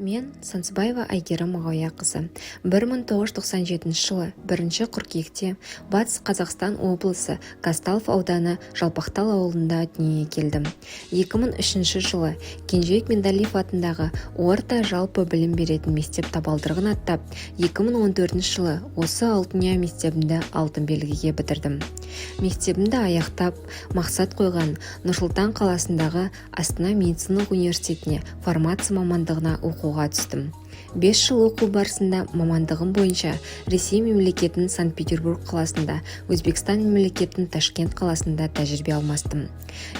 Мен Сансызбаева Әйгерім Мағауияқызы. 1997 жылы 1 қыркүйекте Батыс Қазақстан облысы Казталов ауданы Жалпақтал ауылында дүниеге келдім. 2003 жылы Кенжебек Меңдалиев атындағы орта жалпы білім беретін мектеп табалдырығын аттап, 2014 жылы осы Алтынұя мектебінде алтын белгіге бітірдім. Мектебімді аяқтап, мақсат қойған Нұр-Сұлтан қаласындағы Астана медициналық университетіне фармация мамандығына оқуға түстім. 5 жыл оқу барысында мамандығым бойынша Ресей мемлекетінің Санкт-Петербург қаласында, Өзбекстан мемлекетінің Ташкент қаласында тәжірибе алмастым.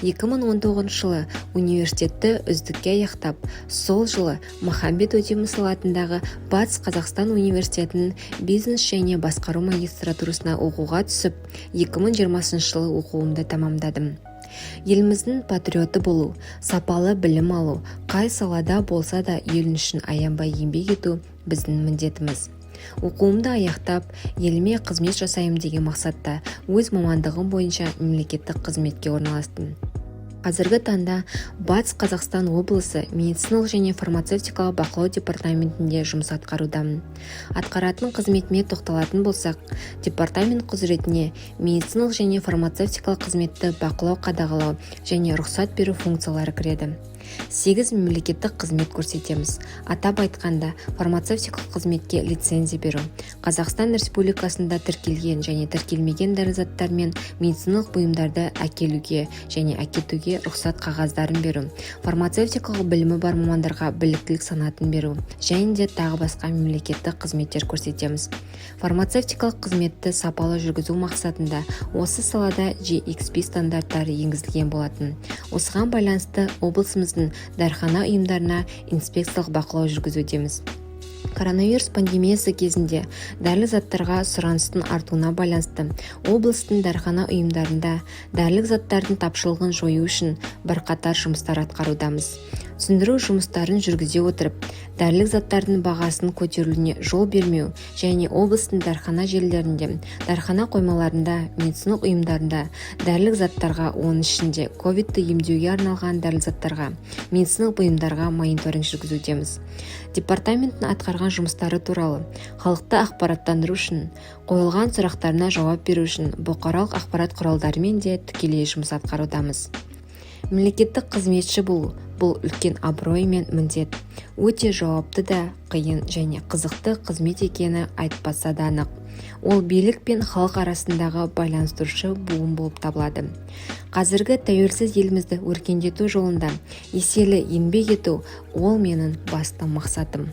2019 жылы университетті үздікке аяқтап, сол жылы Махамбет Өтемісұлы атындағы Батыс Қазақстан университетінің бизнес және басқару магистратурасына оқуға түсіп, 2020 жылы оқуымды тамамдадым. Еліміздің патриоты болу, сапалы білім алу, қай салада болса да ел үшін аянбай еңбек ету біздің міндетіміз. Оқуымды аяқтап, еліме қызмет жасайым деген мақсатта өз мамандығым бойынша мемлекеттік қызметке орналастым. Қазіргі таңда Батыс Қазақстан облысы медициналық және фармацевтикалық бақылау департаментінде жұмыс атқарудамын. Атқаратын қызметіме тоқталатын болсақ, департамент құзыретіне медициналық және фармацевтикалық қызметті бақылау, қадағалау және рұқсат беру функциялары кіреді. 8 мемлекеттік қызмет көрсетеміз. Атап айтқанда, фармацевтикалық қызметке лицензия беру, Қазақстан Республикасында тіркелген және тіркелмеген дәрі-заттар мен медициналық бұйымдарды әкелуге және әкетуге рұқсат қағаздарын беру, фармацевтикалық білімі бар мамандарға біліктілік санатын беру, және де тағы басқа мемлекеттік қызметтер көрсетеміз. Фармацевтикалық қызметті сапалы жүргізу мақсатында осы салада GXP стандарттары енгізілген болатын. Осыған байланысты облысымыздың дәріхана ұйымдарына инспекциялық бақылау жүргізудеміз. Коронавирус пандемиясы кезінде дәрілік заттарға сұраныстың артуына байланысты облыстың дәріхана ұйымдарында дәрілік заттардың тапшылығын жою үшін бірқатар жұмыстар атқарудамыз. Түсіндіру жұмыстарын жүргізе отырып, дәрілік заттардың бағасын көтерілуіне жол бермеу және облыстың дәріхана желілерінде, дәріхана қоймаларында, медициналық ұйымдарында дәрілік заттарға, оның ішінде ковидті емдеуге арналған дәрілік заттарға, медициналық бұйымдарға мониторинг жүргізудеміз. Департаменттің атқарған жұмыстары туралы халықты ақпараттандыру үшін, қойылған сұрақтарына жауап беру үшін бұқаралық ақпарат құралдарымен де тікелей жұмыс атқарудамыз. Мемлекеттік қызметші болу бұл үлкен абырой мен міндет. Өте жауапты да, қиын және қызықты қызмет екені айтпаса да анық. Ол билік пен халық арасындағы байланыстырушы буын болып табылады. Қазіргі тәуелсіз елімізді өркендету жолында еселі еңбек ету ол менің басты мақсатым.